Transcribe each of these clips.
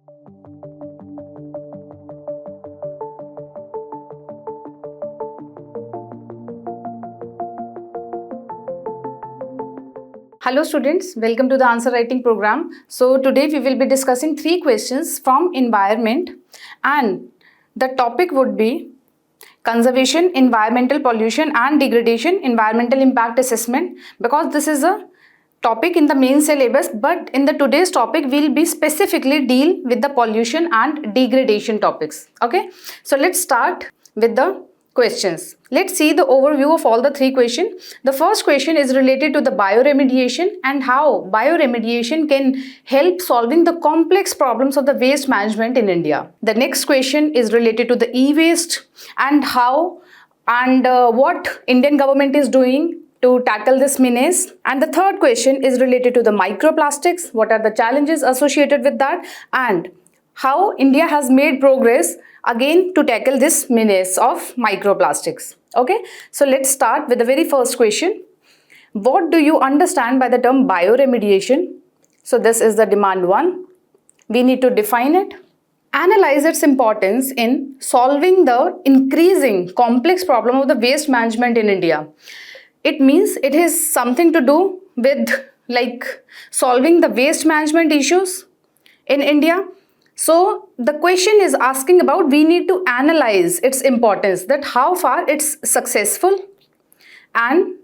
Hello students, welcome to the answer writing program. So today we will be discussing 3 questions from environment, and the topic would be conservation, environmental pollution and degradation, environmental impact assessment, because this is a topic in the main syllabus, but in the today's topic we'll be specifically deal with the pollution and degradation topics. Okay, so let's start with the questions. Let's see the overview of all the 3 questions. The first question is related to the bioremediation and how bioremediation can help solving the complex problems of the waste management in India. The next question is related to the e-waste and how and what Indian government is doing to tackle this menace. And the third question is related to the microplastics, what are the challenges associated with that, and how India has made progress again to tackle this menace of microplastics. Okay, so let's start with the very first question. What do you understand by the term bioremediation? So this is the demand 1. We need to define it. Analyze its importance in solving the increasing complex problem of the waste management in India. It means it has something to do with like solving the waste management issues in India. So the question is asking about, we need to analyze its importance, that how far it's successful, and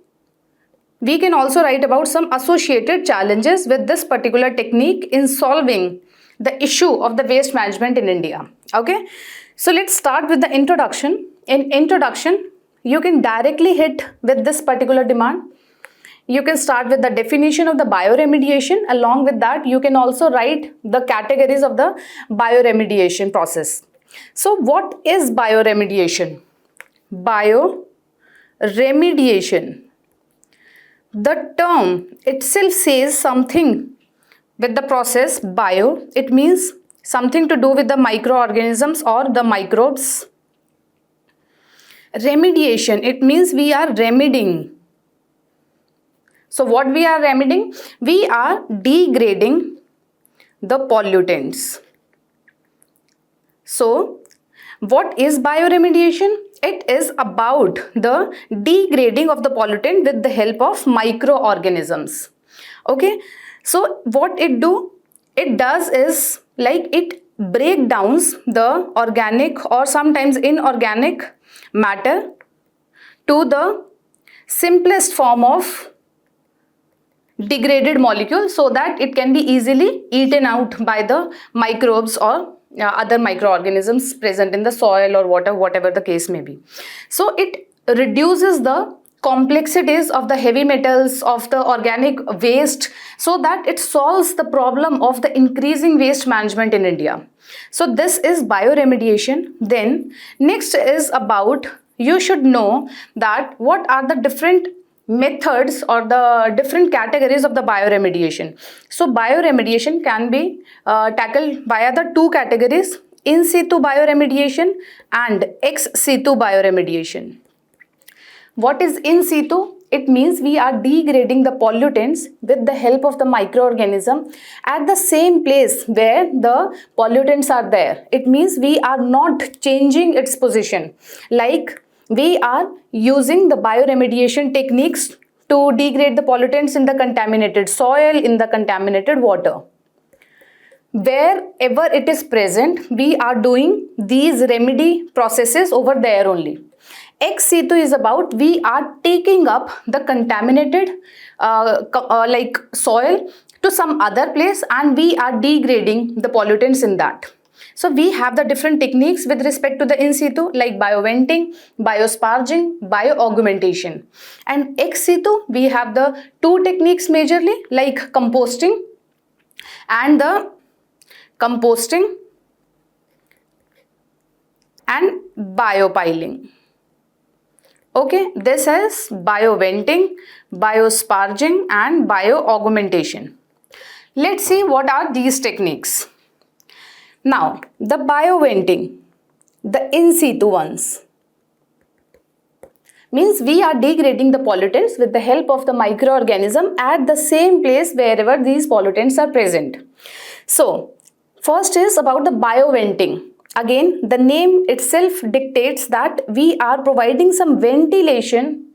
we can also write about some associated challenges with this particular technique in solving the issue of the waste management in India. Okay, so let's start with the introduction. In introduction, you can directly hit with this particular demand. You can start with the definition of the bioremediation. Along with that, you can also write the categories of the bioremediation process. So what is bioremediation? Bioremediation, the term itself says something with the process bio. It means something to do with the microorganisms or the microbes. Remediation, it means we are remedying. So what we are remedying? We are degrading the pollutants. So what is bioremediation? It is about the degrading of the pollutant with the help of microorganisms. Okay, so what it does is like it break down the organic or sometimes inorganic matter to the simplest form of degraded molecule, so that it can be easily eaten out by the microbes or other microorganisms present in the soil or water, whatever the case may be. So it reduces the complexities of the heavy metals, of the organic waste, so that it solves the problem of the increasing waste management in India. So this is bioremediation. Then next is about, you should know that what are the different methods or the different categories of the bioremediation. So bioremediation can be tackled via the 2 categories: in situ bioremediation and ex situ bioremediation. What is in situ? It means we are degrading the pollutants with the help of the microorganism at the same place where the pollutants are there. It means we are not changing its position. Like we are using the bioremediation techniques to degrade the pollutants in the contaminated soil, in the contaminated water. Wherever it is present, we are doing these remedy processes over there only. Ex situ is about, we are taking up the contaminated like soil to some other place and we are degrading the pollutants in that. So we have the different techniques with respect to the in situ, like bioventing, biosparging, bioaugmentation. And ex situ, we have the 2 techniques majorly, like composting and biopiling. Okay, this is bioventing, biosparging and bioaugmentation. Let's see what are these techniques. Now, the bioventing, the in situ ones, means we are degrading the pollutants with the help of the microorganism at the same place wherever these pollutants are present. So, First is about the bioventing. Again, the name itself dictates that we are providing some ventilation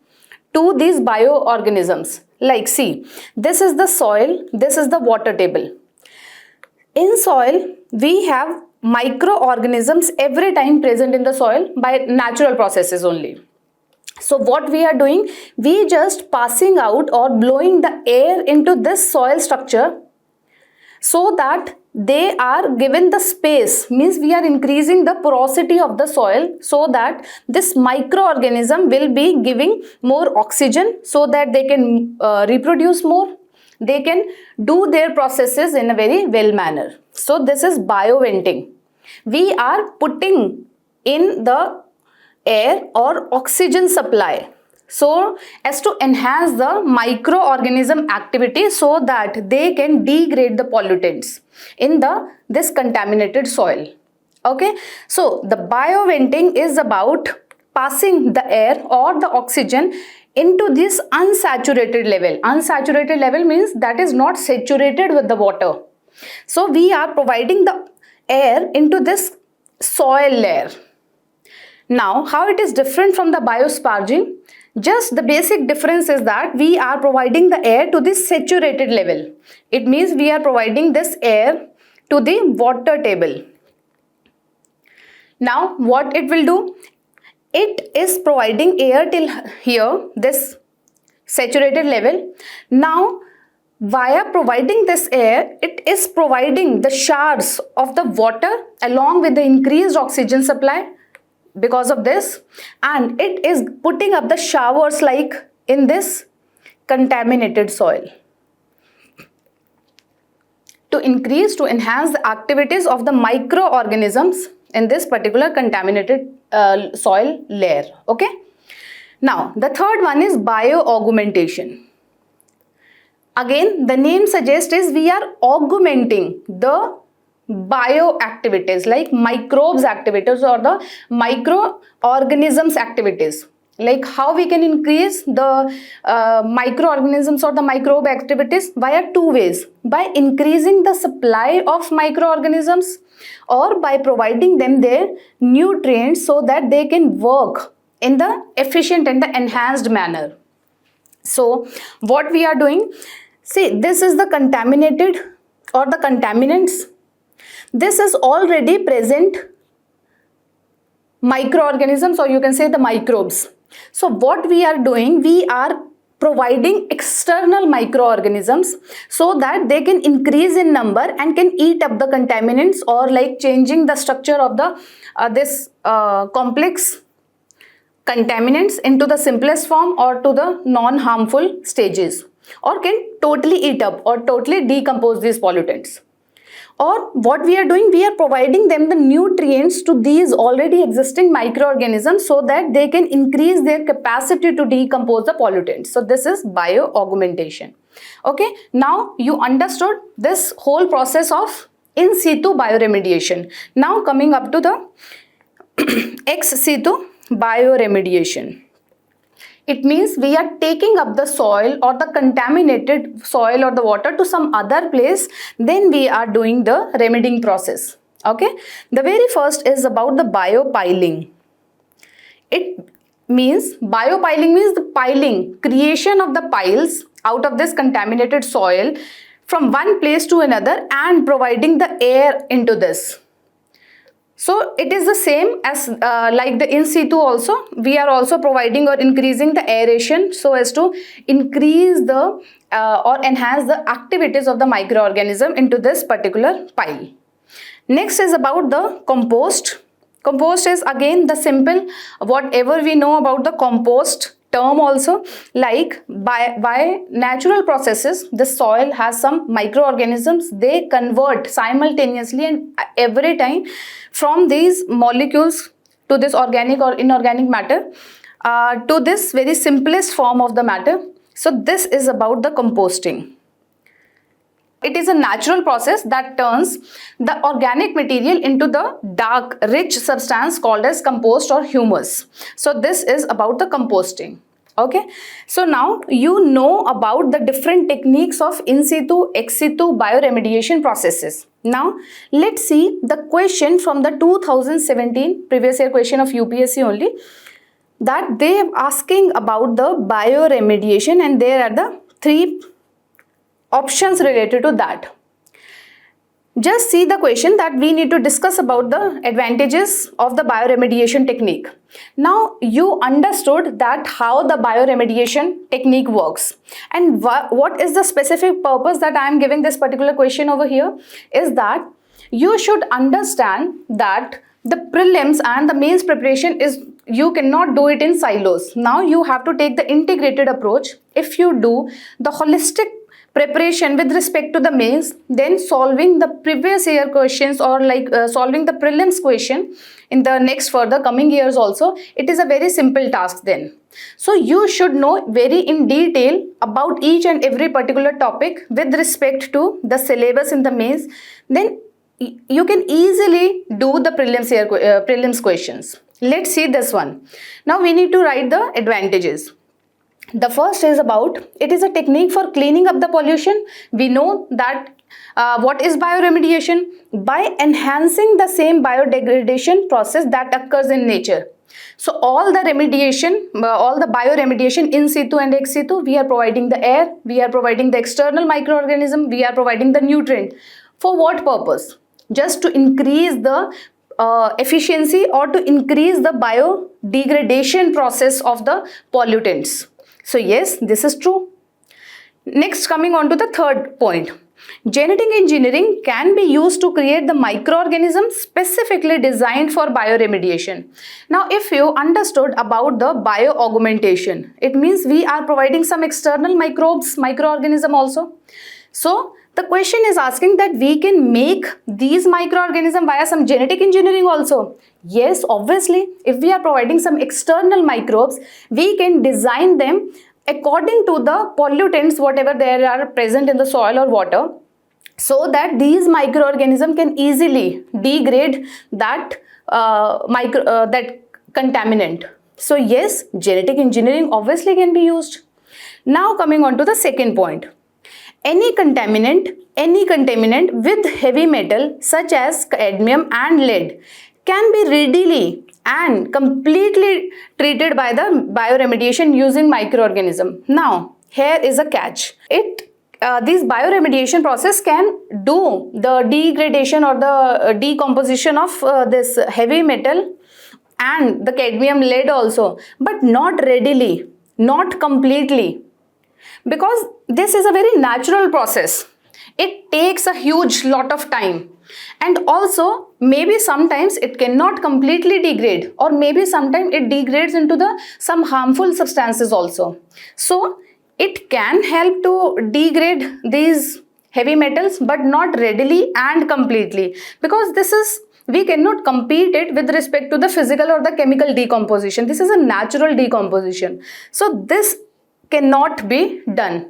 to these bioorganisms. Like, see, this is the soil, this is the water table. In soil, we have microorganisms every time present in the soil by natural processes only. So what we are doing, we just passing out or blowing the air into this soil structure so that they are given the space, means we are increasing the porosity of the soil so that this microorganism will be giving more oxygen so that they can reproduce more, they can do their processes in a very well manner. So this is bioventing. We are putting in the air or oxygen supply so as to enhance the microorganism activity so that they can degrade the pollutants in this contaminated soil. Okay, so the bioventing is about passing the air or the oxygen into this unsaturated level. Unsaturated level means that is not saturated with the water. So we are providing the air into this soil layer. Now, how it is different from the biosparging? Just the basic difference is that we are providing the air to this saturated level. It means we are providing this air to the water table. Now, what it will do? It is providing air till here, this saturated level. Now, via providing this air, it is providing the showers of the water along with the increased oxygen supply because of this, and it is putting up the showers like in this contaminated soil to enhance the activities of the microorganisms in this particular contaminated soil layer. Okay, now the third one is bioaugmentation. Again, the name suggests is we are augmenting the bioactivities like microbes activities or the microorganisms activities. Like how we can increase the microorganisms or the microbe activities via two ways: by increasing the supply of microorganisms or by providing them their nutrients so that they can work in the efficient and the enhanced manner. So what we are doing, see, this is the contaminated or the contaminants. This is already present microorganisms, or you can say the microbes. So what we are doing, we are providing external microorganisms so that they can increase in number and can eat up the contaminants, or like changing the structure of the this complex contaminants into the simplest form or to the non-harmful stages, or can totally eat up or totally decompose these pollutants. Or what we are doing, we are providing them the nutrients to these already existing microorganisms so that they can increase their capacity to decompose the pollutants. So this is bioaugmentation. Okay, now you understood this whole process of in situ bioremediation. Now coming up to the ex situ bioremediation. It means we are taking up the soil or the contaminated soil or the water to some other place, then we are doing the remedying process. Okay, the very first is about the biopiling. It means biopiling means the piling, creation of the piles out of this contaminated soil from one place to another and providing the air into this. So it is the same as like the in situ also, we are also providing or increasing the aeration so as to increase the or enhance the activities of the microorganism into this particular pile. Next is about the compost. Compost is again the simple, whatever we know about the compost term also, like by natural processes the soil has some microorganisms, they convert simultaneously and every time from these molecules to this organic or inorganic matter to this very simplest form of the matter. So this is about the composting. It is a natural process that turns the organic material into the dark, rich substance called as compost or humus. So this is about the composting. Okay, so now you know about the different techniques of in situ, ex situ bioremediation processes. Now let's see the question from the 2017 previous year question of UPSC only, that they are asking about the bioremediation, and there are the three options related to that. Just see the question that we need to discuss about the advantages of the bioremediation technique. Now you understood that how the bioremediation technique works, and what is the specific purpose that I am giving this particular question over here is that you should understand that the prelims and the mains preparation is, you cannot do it in silos. Now you have to take the integrated approach. If you do the holistic preparation with respect to the mains, then solving the previous year questions, or like solving the prelims question in the next further coming years also, it is a very simple task then. So you should know very in detail about each and every particular topic with respect to the syllabus in the mains, then you can easily do the prelims questions. Let's see this one. Now we need to write the advantages. The first is about, it is a technique for cleaning up the pollution. We know that what is bioremediation? By enhancing the same biodegradation process that occurs in nature. So all the remediation, all the bioremediation in situ and ex situ, we are providing the air, we are providing the external microorganism, we are providing the nutrient. For what purpose? Just to increase the efficiency, or to increase the biodegradation process of the pollutants. So yes, this is true. Next, coming on to the third point. Genetic engineering can be used to create the microorganisms specifically designed for bioremediation. Now, if you understood about the bioaugmentation, it means we are providing some external microorganism also. So the question is asking that we can make these microorganisms via some genetic engineering also. Yes, obviously, if we are providing some external microbes, we can design them according to the pollutants, whatever they are present in the soil or water, so that these microorganisms can easily degrade that that contaminant. So yes, genetic engineering obviously can be used. Now coming on to the second point. Any contaminant with heavy metal such as cadmium and lead can be readily and completely treated by the bioremediation using microorganism. Now, here is a catch. This bioremediation process can do the degradation or the decomposition of this heavy metal and the cadmium lead also, but not readily, not completely. Because this is a very natural process. It takes a huge lot of time, and also maybe sometimes it cannot completely degrade, or maybe sometimes it degrades into some harmful substances also. So it can help to degrade these heavy metals, but not readily and completely, because we cannot compete it with respect to the physical or the chemical decomposition. This is a natural decomposition. So this cannot be done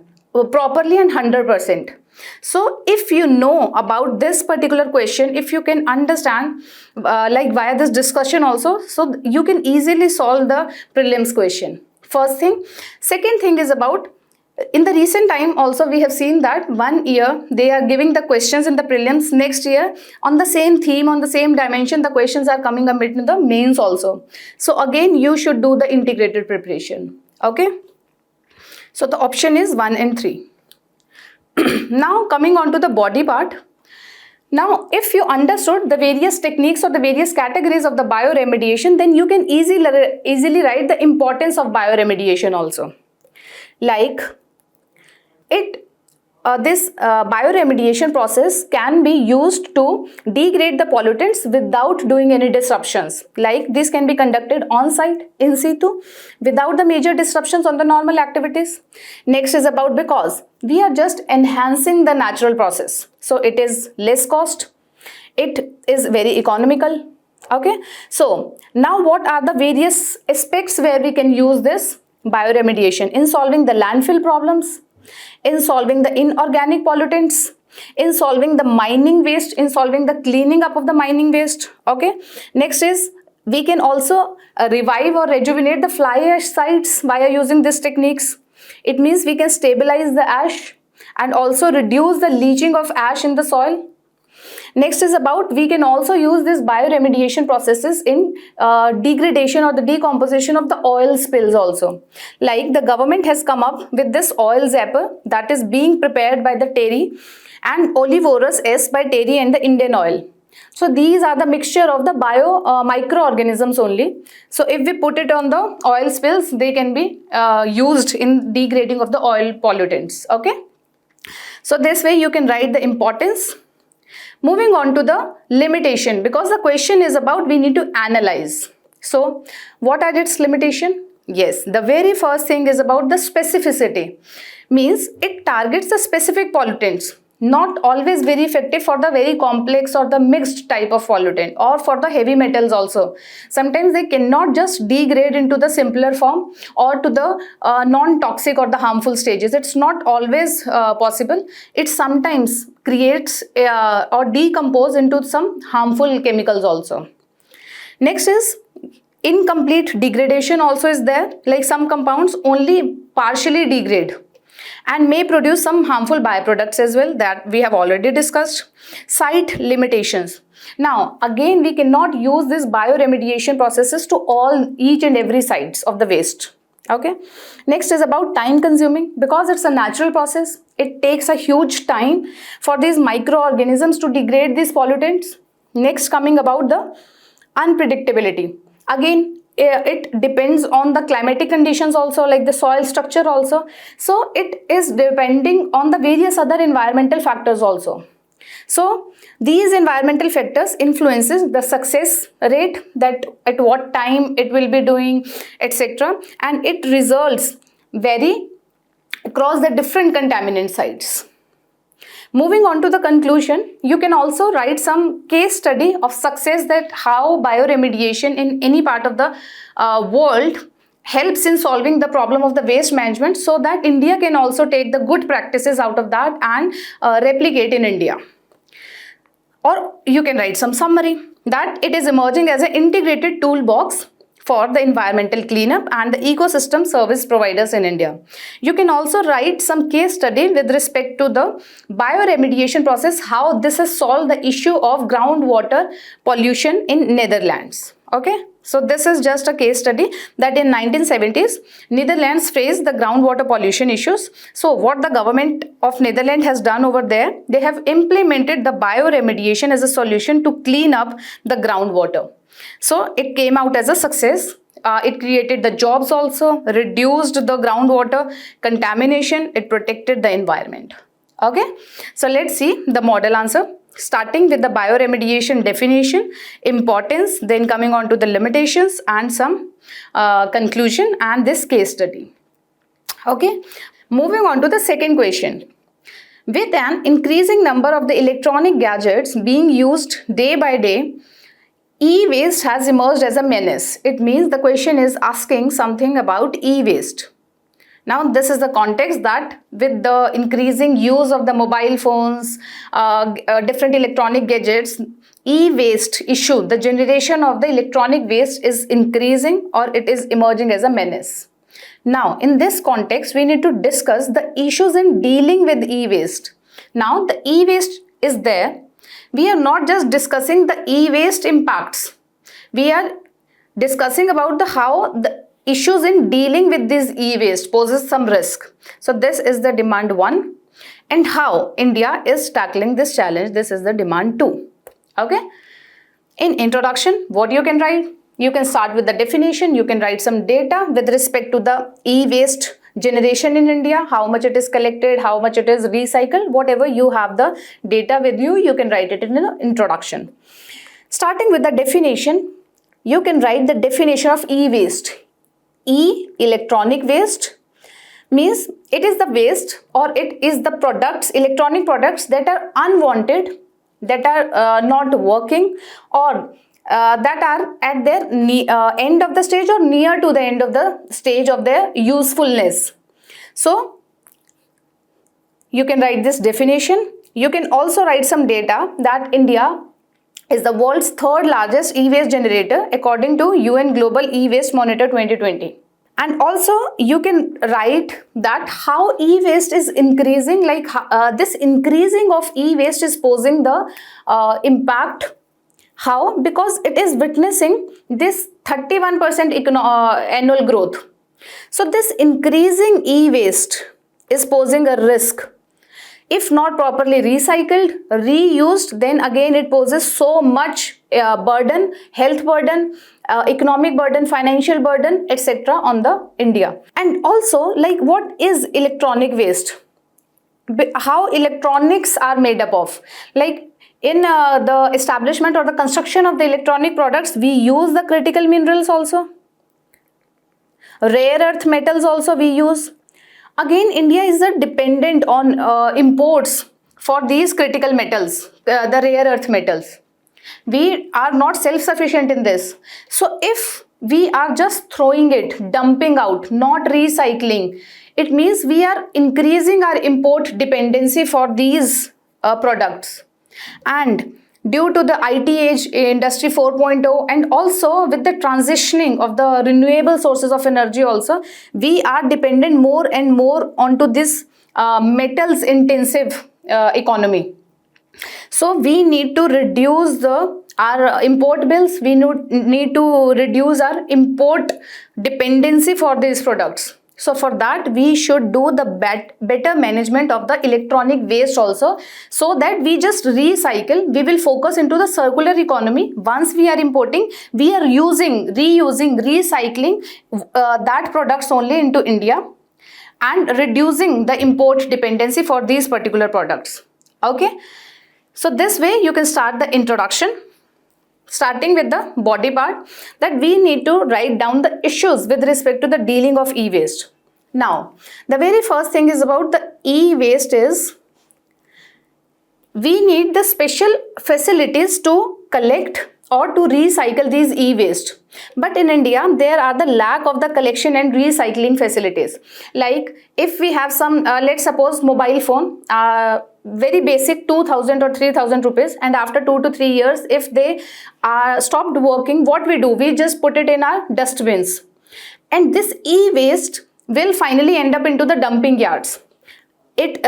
properly and 100%. So if you know about this particular question, if you can understand like via this discussion also, so you can easily solve the prelims question. First thing. Second thing is about, in the recent time also we have seen that 1 year they are giving the questions in the prelims, next year on the same theme, on the same dimension, the questions are coming up in the mains also. So again you should do the integrated preparation. Okay. So the option is 1 and 3. Now coming on to the body part. Now if you understood the various techniques or the various categories of the bioremediation, then you can easily write the importance of bioremediation also. Like this bioremediation process can be used to degrade the pollutants without doing any disruptions. Like this can be conducted on site, in situ, without the major disruptions on the normal activities. Next is about, because we are just enhancing the natural process, so it is less cost, it is very economical. Okay, so now what are the various aspects where we can use this bioremediation? In solving the landfill problems, in solving the inorganic pollutants, in solving the mining waste, in solving the cleaning up of the mining waste. Okay, next is We can also revive or rejuvenate the fly ash sites via using these techniques. It means we can stabilize the ash and also reduce the leaching of ash in the soil. Next is about we can also use these bioremediation processes in degradation or the decomposition of the oil spills also. Like the government has come up with this oil zapper that is being prepared by the TERI and Olivorus S by TERI and the Indian Oil. So these are the mixture of the microorganisms only. So if we put it on the oil spills, they can be used in degrading of the oil pollutants. Okay. So this way you can write the importance. Moving on to the limitation, because the question is about we need to analyze. So what are its limitation? Yes, the very first thing is about the specificity. Means it targets the specific pollutants, not always very effective for the very complex or the mixed type of pollutant or for the heavy metals also. Sometimes they cannot just degrade into the simpler form or to the non-toxic or the harmful stages. It's not always possible. It sometimes creates or decompose into some harmful chemicals also. Next is incomplete degradation also is there, like some compounds only partially degrade and may produce some harmful byproducts as well, that we have already discussed. Site limitations. Now again we cannot use this bioremediation processes to each and every sites of the waste. Okay. Next is about time consuming, because it's a natural process. It takes a huge time for these microorganisms to degrade these pollutants. Next, coming about the unpredictability. Again, it depends on the climatic conditions also, like the soil structure also. So it is depending on the various other environmental factors also. So these environmental factors influences the success rate, that at what time it will be doing, etc. And it results vary across the different contaminant sites. Moving on to the conclusion, you can also write some case study of success, that how bioremediation in any part of the world helps in solving the problem of the waste management, so that India can also take the good practices out of that and replicate in India. Or you can write some summary that it is emerging as an integrated toolbox for the environmental cleanup and the ecosystem service providers in India. You can also write some case study with respect to the bioremediation process, how this has solved the issue of groundwater pollution in Netherlands. Okay. So this is just a case study that in 1970s, Netherlands faced the groundwater pollution issues. So what the government of Netherlands has done over there, they have implemented the bioremediation as a solution to clean up the groundwater. So it came out as a success. It created the jobs also, reduced the groundwater contamination, it protected the environment. Okay. So let's see the model answer. Starting with the bioremediation definition, importance, then coming on to the limitations and some conclusion and this case study. Okay. Moving on to the second question. With an increasing number of the electronic gadgets being used day by day, e-waste has emerged as a menace. It means the question is asking something about e-waste. Now this is the context that with the increasing use of the mobile phones, different electronic gadgets, e-waste issue, the generation of the electronic waste is increasing or it is emerging as a menace. Now in this context we need to discuss the issues in dealing with e-waste. Now the e-waste is there. We are not just discussing the e-waste impacts. We are discussing about how the issues in dealing with this e-waste poses some risk. So this is the demand 1, and how India is tackling this challenge. This is the demand 2. Okay. In introduction, what you can write? You can start with the definition. You can write some data with respect to the e-waste generation in India, how much it is collected, how much it is recycled, whatever you have the data with you, you can write it in the introduction. Starting with the definition, you can write the definition of e-waste. Electronic waste means it is the waste or it is the products, electronic products that are unwanted, that are not working, or that are at their end of the stage or near to the end of the stage of their usefulness. So you can write this definition. You can also write some data that India is the world's third largest e-waste generator according to UN Global E-Waste Monitor 2020. And also you can write that how e-waste is increasing, like this increasing of e-waste is posing the impact. How? Because it is witnessing this 31% annual growth. So this increasing e-waste is posing a risk. If not properly recycled, reused, then again it poses so much burden, health burden, economic burden, financial burden, etc. on the India. And also, like, what is electronic waste? How electronics are made up of? Like, in the establishment or the construction of the electronic products, we use the critical minerals also. Rare earth metals also we use. Again, India is dependent on imports for these critical metals, the rare earth metals. We are not self-sufficient in this. So if we are just throwing it, dumping out, not recycling, it means we are increasing our import dependency for these products. And due to the IT age, industry 4.0, and also with the transitioning of the renewable sources of energy also, we are dependent more and more onto this metals intensive economy. So we need to reduce our import bills. We need to reduce our import dependency for these products. So for that, we should do the better management of the electronic waste also, so that we just recycle. We will focus into the circular economy. Once we are importing, we are using, reusing, recycling that products only into India, and reducing the import dependency for these particular products. Okay. So this way you can start the introduction, starting with the body part, that we need to write down the issues with respect to the dealing of e-waste. Now, the very first thing is about the e-waste is, we need the special facilities to collect or to recycle these e-waste. But in India, there are the lack of the collection and recycling facilities. Like if we have some, let's suppose mobile phone, very basic 2,000 or 3,000 rupees, and after 2 to 3 years, if they stopped working, what we do? We just put it in our dustbins. And this e-waste will finally end up into the dumping yards. It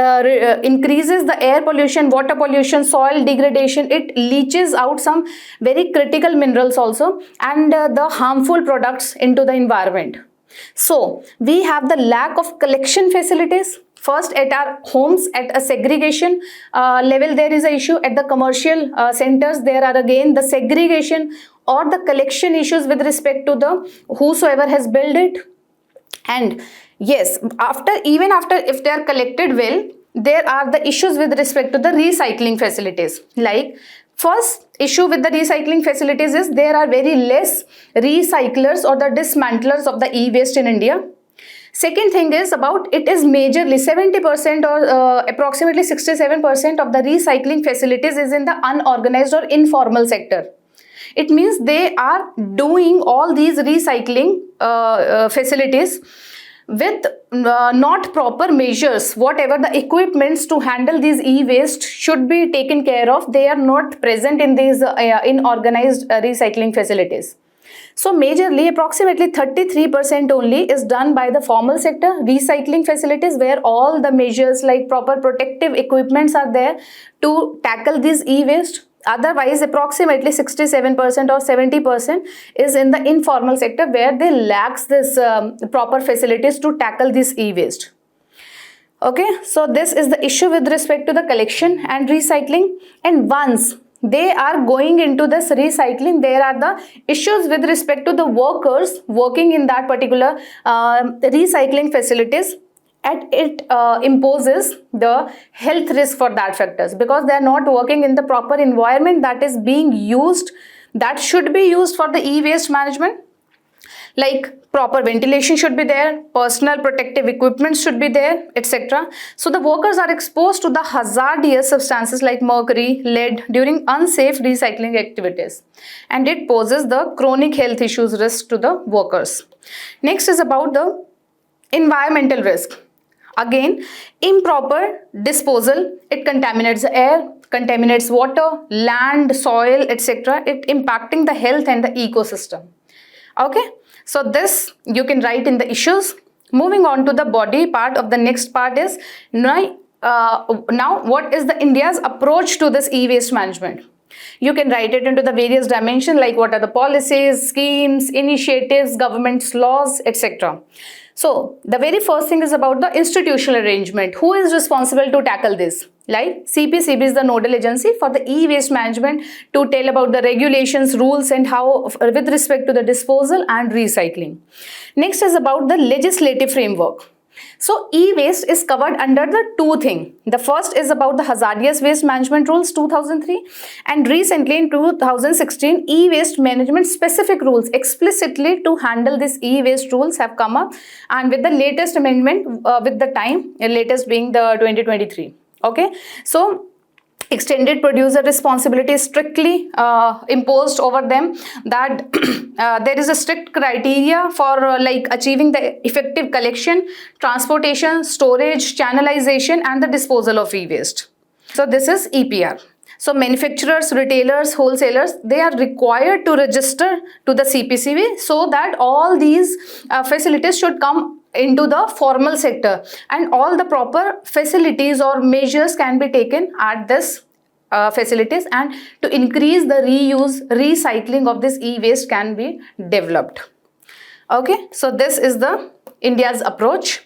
increases the air pollution, water pollution, soil degradation. It leaches out some very critical minerals also, and the harmful products into the environment. So we have the lack of collection facilities. First, at our homes, at a segregation level, there is an issue. At the commercial centers, there are again the segregation or the collection issues with respect to the whosoever has built it. And yes, even after if they are collected well, there are the issues with respect to the recycling facilities. Like, first issue with the recycling facilities is there are very less recyclers or the dismantlers of the e-waste in India. Second thing is about, it is majorly 70% or approximately 67% of the recycling facilities is in the unorganized or informal sector. It means they are doing all these recycling facilities with not proper measures. Whatever the equipments to handle these e-waste should be taken care of, they are not present in these unorganized recycling facilities. So majorly, approximately 33% only is done by the formal sector recycling facilities, where all the measures like proper protective equipments are there to tackle this e-waste. Otherwise, approximately 67% or 70% is in the informal sector, where they lacks this proper facilities to tackle this e-waste. Okay, so this is the issue with respect to the collection and recycling. And once they are going into this recycling, there are the issues with respect to the workers working in that particular recycling facilities. And it imposes the health risk for that factors, because they are not working in the proper environment that is being used, that should be used for the e-waste management. Like proper ventilation should be there, personal protective equipment should be there, etc. So the workers are exposed to the hazardous substances like mercury, lead during unsafe recycling activities, and it poses the chronic health issues risk to the workers. Next is about the environmental risk. Again, improper disposal, it contaminates the air, contaminates water, land, soil, etc. It impacting the health and the ecosystem. Okay, so this you can write in the issues. Moving on to the body part of the next part is now what is the India's approach to this e-waste management? You can write it into the various dimensions, like what are the policies, schemes, initiatives, government's laws, etc. So the very first thing is about the institutional arrangement. Who is responsible to tackle this? Like CPCB is the nodal agency for the e-waste management to tell about the regulations, rules and how with respect to the disposal and recycling. Next is about the legislative framework. So e-waste is covered under the two things. The first is about the hazardous waste management rules 2003, and recently in 2016 e-waste management specific rules explicitly to handle this e-waste rules have come up, and with the latest amendment with the time, latest being the 2023. Okay, so extended producer responsibility is strictly imposed over them, that there is a strict criteria for like achieving the effective collection, transportation, storage, channelization and the disposal of e-waste. So this is EPR. So manufacturers, retailers, wholesalers, they are required to register to the CPCB so that all these facilities should come into the formal sector, and all the proper facilities or measures can be taken at this facilities, and to increase the reuse, recycling of this e-waste can be developed. Okay, so this is the India's approach.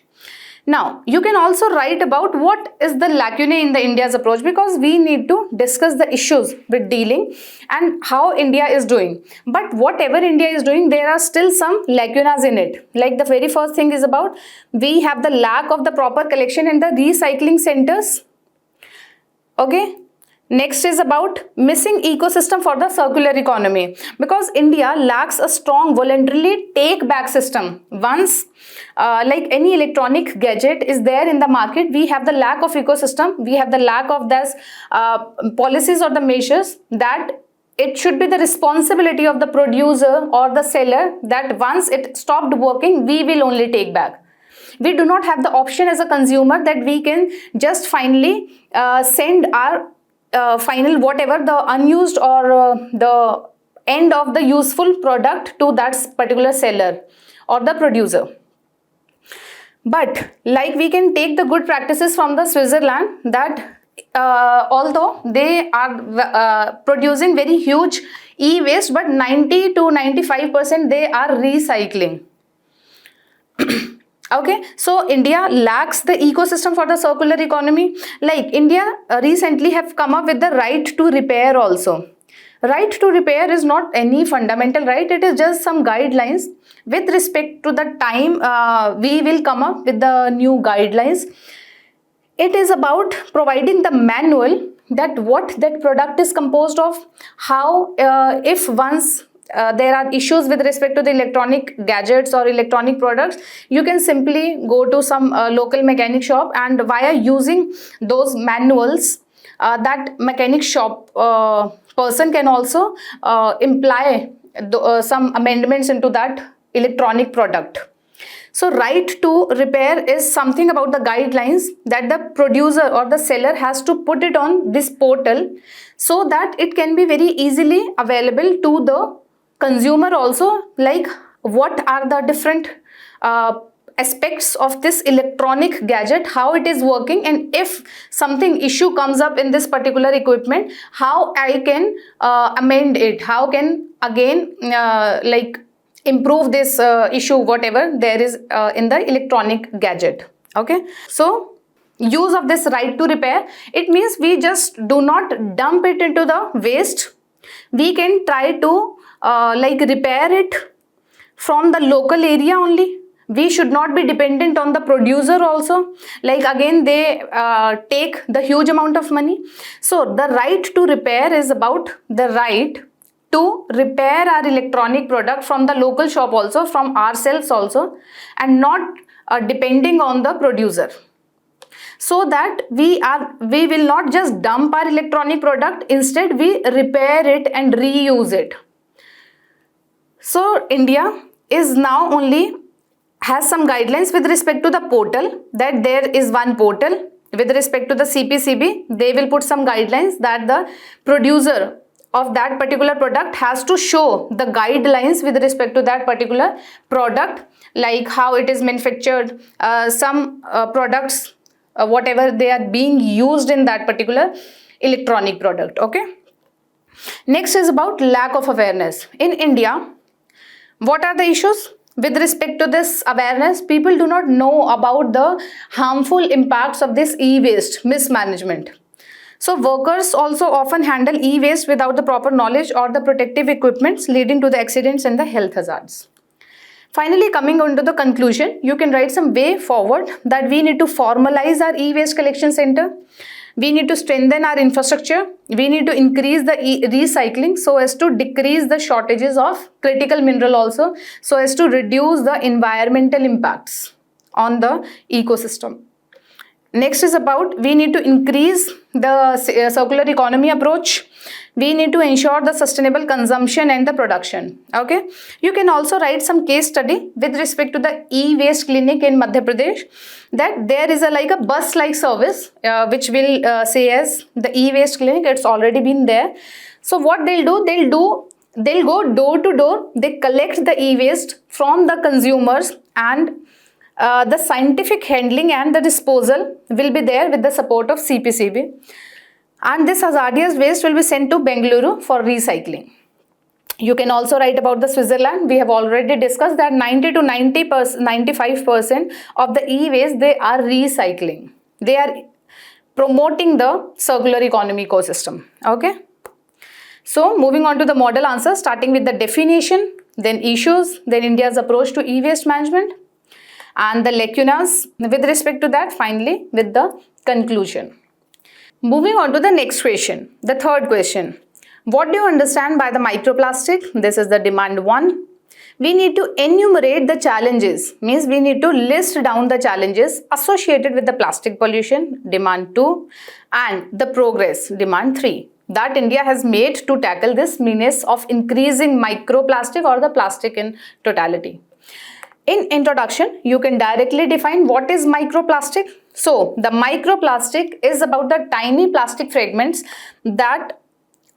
Now you can also write about what is the lacunae in the India's approach, because we need to discuss the issues with dealing and how India is doing. But whatever India is doing, there are still some lacunas in it. Like the very first thing is about we have the lack of the proper collection in the recycling centers. Okay. Next is about missing ecosystem for the circular economy, because India lacks a strong voluntarily take back system. Once like any electronic gadget is there in the market, we have the lack of ecosystem, we have the lack of this policies or the measures that it should be the responsibility of the producer or the seller that once it stopped working, we will only take back. We do not have the option as a consumer that we can just finally send our final whatever the unused or the end of the useful product to that particular seller or the producer. But like we can take the good practices from the Switzerland, that although they are producing very huge e-waste, but 90 to 95% they are recycling. Okay, so India lacks the ecosystem for the circular economy. Like India recently have come up with the right to repair also. Right to repair is not any fundamental right, it is just some guidelines. With respect to the time we will come up with the new guidelines. It is about providing the manual that what that product is composed of, how if once there are issues with respect to the electronic gadgets or electronic products, you can simply go to some local mechanic shop, and via using those manuals, that mechanic shop person can also imply some amendments into that electronic product. So right to repair is something about the guidelines that the producer or the seller has to put it on this portal, so that it can be very easily available to the consumer also, like what are the different aspects of this electronic gadget, how it is working, and if something issue comes up in this particular equipment, how I can amend it, how can again like improve this issue, whatever there is in the electronic gadget. Okay, so use of this right to repair, it means we just do not dump it into the waste. We can try to like repair it from the local area only. We should not be dependent on the producer also, like again they take the huge amount of money. So the right to repair is about the right to repair our electronic product from the local shop also, from ourselves also, and not depending on the producer, so that we will not just dump our electronic product, instead we repair it and reuse it. So India is now only has some guidelines with respect to the portal, that there is one portal with respect to the CPCB, they will put some guidelines that the producer of that particular product has to show the guidelines with respect to that particular product, like how it is manufactured, some products, whatever they are being used in that particular electronic product. Okay. Next is about lack of awareness. In India, what are the issues? With respect to this awareness, people do not know about the harmful impacts of this e-waste mismanagement. So workers also often handle e-waste without the proper knowledge or the protective equipments, leading to the accidents and the health hazards. Finally, coming on to the conclusion, you can write some way forward that we need to formalize our e-waste collection center. We need to strengthen our infrastructure. We need to increase the recycling so as to decrease the shortages of critical mineral also, so as to reduce the environmental impacts on the ecosystem. Next is about we need to increase the circular economy approach. We need to ensure the sustainable consumption and the production. Okay. You can also write some case study with respect to the e-waste clinic in Madhya Pradesh, that there is a bus-like service which will say as the e-waste clinic. It's already been there. So what they'll go door to door. They collect the e-waste from the consumers, and the scientific handling and the disposal will be there with the support of CPCB. And this hazardous waste will be sent to Bengaluru for recycling. You can also write about the Switzerland. We have already discussed that 90 to 95% of the e-waste they are recycling. They are promoting the circular economy ecosystem. Okay. So moving on to the model answer, starting with the definition, then issues, then India's approach to e-waste management, and the lacunas with respect to that, finally with the conclusion. Moving on to the next question, the third question. What do you understand by the microplastic? This is the demand 1. We need to enumerate the challenges, means we need to list down the challenges associated with the plastic pollution, demand 2, and the progress, demand 3, that India has made to tackle this menace of increasing microplastic or the plastic in totality. In introduction, you can directly define what is microplastic. So, the microplastic is about the tiny plastic fragments that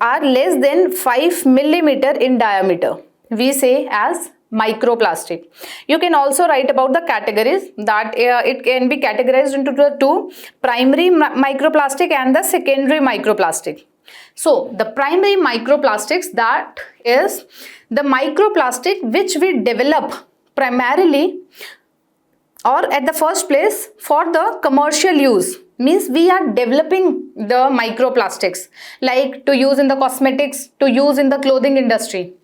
are less than 5 millimeter in diameter. We say as microplastic. You can also write about the categories, that it can be categorized into the two, primary microplastic and the secondary microplastic. So, the primary microplastics, that is the microplastic which we develop primarily or at the first place for the commercial use, means we are developing the microplastics like to use in the cosmetics, to use in the clothing industry.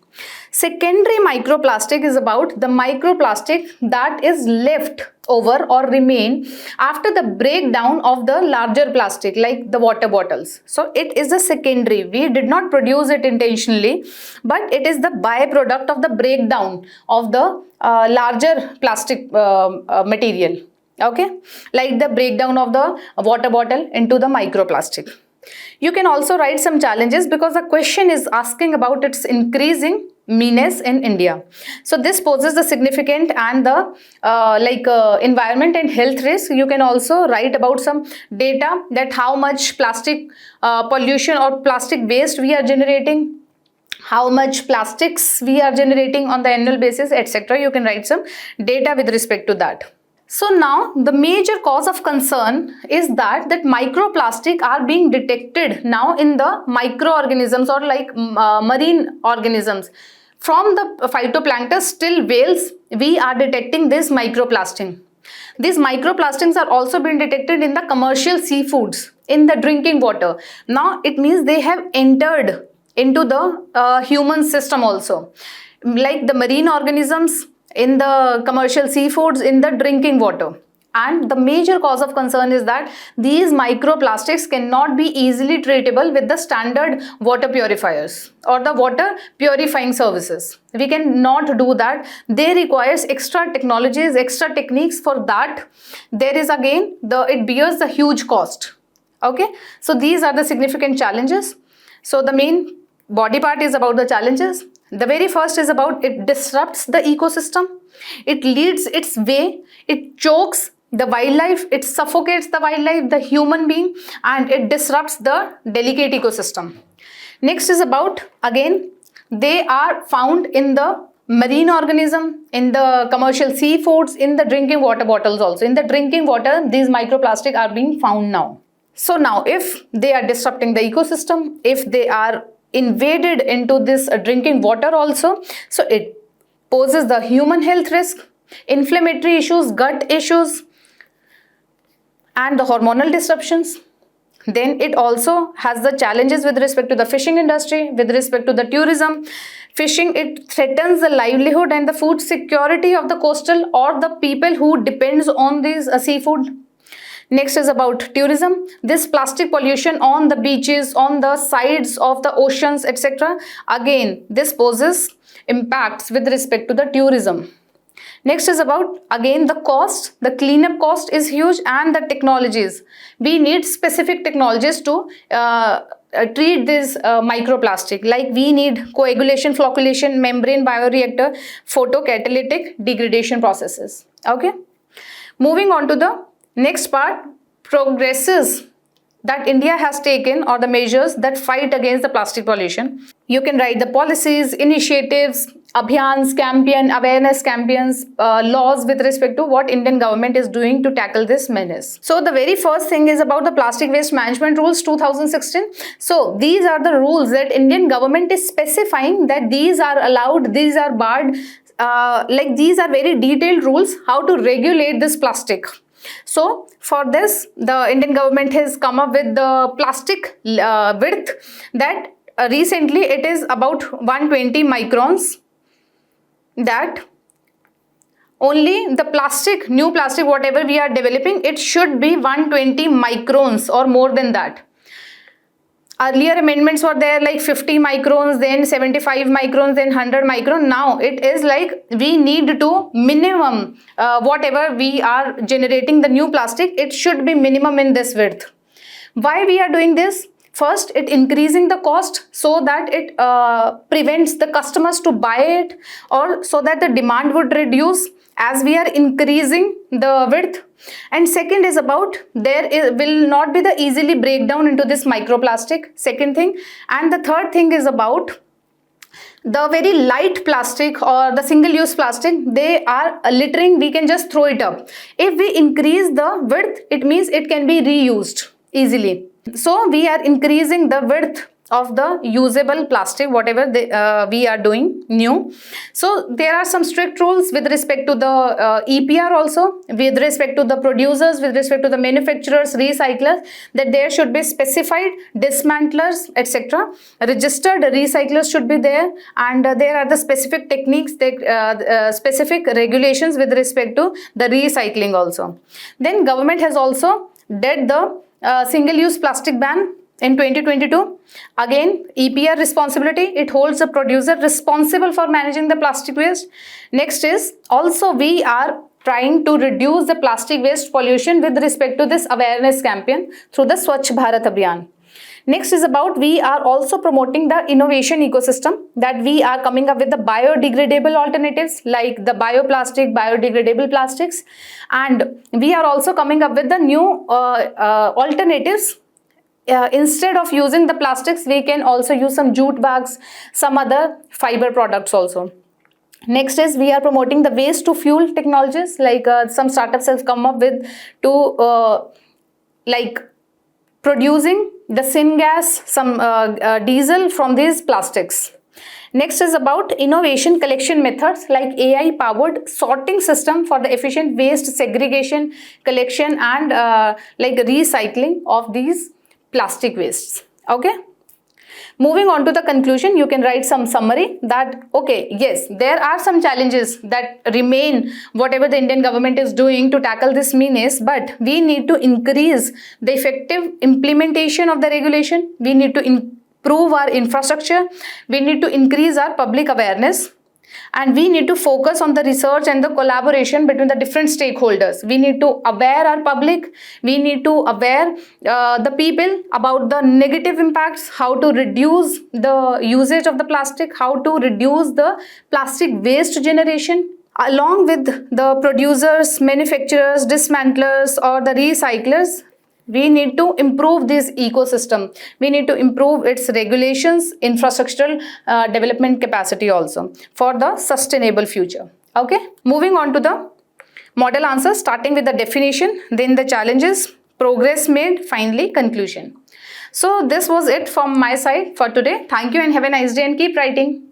Secondary microplastic is about the microplastic that is left over or remain after the breakdown of the larger plastic, like the water bottles. So it is a secondary. We did not produce it intentionally, but it is the byproduct of the breakdown of the larger plastic material. Okay, like the breakdown of the water bottle into the microplastic. You can also write some challenges because the question is asking about its increasing menace in India. So this poses the significant and the environment and health risk. You can also write about some data that how much plastic pollution or plastic waste we are generating, how much plastics we are generating on the annual basis, etc. You can write some data with respect to that. So now the major cause of concern is that microplastic are being detected now in the microorganisms or like marine organisms. From the phytoplankton till whales, we are detecting this microplastic. These microplastics are also being detected in the commercial seafoods, in the drinking water. Now it means they have entered into the human system also, like the marine organisms, in the commercial seafoods, in the drinking water. And the major cause of concern is that these microplastics cannot be easily treatable with the standard water purifiers or the water purifying services. We cannot do that. They requires extra technologies, extra techniques. For that, there is again it bears the huge cost. Okay, so these are the significant challenges. So the main body part is about the challenges. The very first is about it disrupts the ecosystem, it leads its way, it chokes the wildlife, it suffocates the wildlife, the human being, and it disrupts the delicate ecosystem. Next is about, again, they are found in the marine organism, in the commercial seafoods, in the drinking water bottles also. In the drinking water, these microplastic are being found now. So now if they are disrupting the ecosystem, if they are invaded into this drinking water also, so it poses the human health risk, inflammatory issues, gut issues, and the hormonal disruptions. Then it also has the challenges with respect to the fishing industry, with respect to the tourism. Fishing, it threatens the livelihood and the food security of the coastal or the people who depends on this seafood. Next is about tourism. This plastic pollution on the beaches, on the sides of the oceans, etc. Again, this poses impacts with respect to the tourism. Next is about, again, the cost. The cleanup cost is huge, and the technologies. We need specific technologies to treat this microplastic. Like we need coagulation, flocculation, membrane bioreactor, photocatalytic degradation processes. Okay. Moving on to the next part, progresses that India has taken or the measures that fight against the plastic pollution. You can write the policies, initiatives, abhiyans, campaign, awareness campaigns, laws with respect to what Indian government is doing to tackle this menace. So the very first thing is about the plastic waste management rules 2016. So these are the rules that Indian government is specifying that these are allowed, these are barred, like these are very detailed rules how to regulate this plastic. So for this, the Indian government has come up with the plastic width that recently it is about 120 microns, that only the plastic, new plastic, whatever we are developing, it should be 120 microns or more than that. Earlier amendments were there like 50 microns, then 75 microns, then 100 micron. Now it is like we need to minimum, whatever we are generating the new plastic, it should be minimum in this width. Why we are doing this? First, it increasing the cost so that it prevents the customers to buy it, or so that the demand would reduce as we are increasing the width. And second is about, will not be the easily breakdown into this microplastic, second thing. And the third thing is about the very light plastic or the single-use plastic, they are littering, we can just throw it up. If we increase the width, it means it can be reused easily. So we are increasing the width of the usable plastic, whatever we are doing new. So there are some strict rules with respect to the EPR also, with respect to the producers, with respect to the manufacturers, recyclers, that there should be specified dismantlers, etc. Registered recyclers should be there, and there are the specific techniques, specific regulations with respect to the recycling also. Then government has also did the single-use plastic ban in 2022. Again, EPR responsibility, it holds the producer responsible for managing the plastic waste. Next is also we are trying to reduce the plastic waste pollution with respect to this awareness campaign through the Swachh Bharat Abhiyan. Next is about, we are also promoting the innovation ecosystem, that we are coming up with the biodegradable alternatives like the bioplastic, biodegradable plastics, and we are also coming up with the new alternatives. Instead of using the plastics, we can also use some jute bags, some other fiber products also. Next is we are promoting the waste to fuel technologies, like some startups have come up with to like producing the syngas, some diesel from these plastics. Next is about innovation collection methods like AI powered sorting system for the efficient waste segregation, collection, and like recycling of these plastic wastes. Okay. Moving on to the conclusion, you can write some summary that, okay, yes, there are some challenges that remain, whatever the Indian government is doing to tackle this menace, but we need to increase the effective implementation of the regulation. We need to improve our infrastructure. We need to increase our public awareness. And we need to focus on the research and the collaboration between the different stakeholders. We need to aware our public. We need to aware the people about the negative impacts, how to reduce the usage of the plastic, how to reduce the plastic waste generation. along with the producers, manufacturers, dismantlers, or the recyclers, we need to improve this ecosystem. We need to improve its regulations, infrastructural development capacity also for the sustainable future. Okay, moving on to the model answers, starting with the definition, then the challenges, progress made, finally conclusion. So this was it from my side for today. Thank you and have a nice day and keep writing.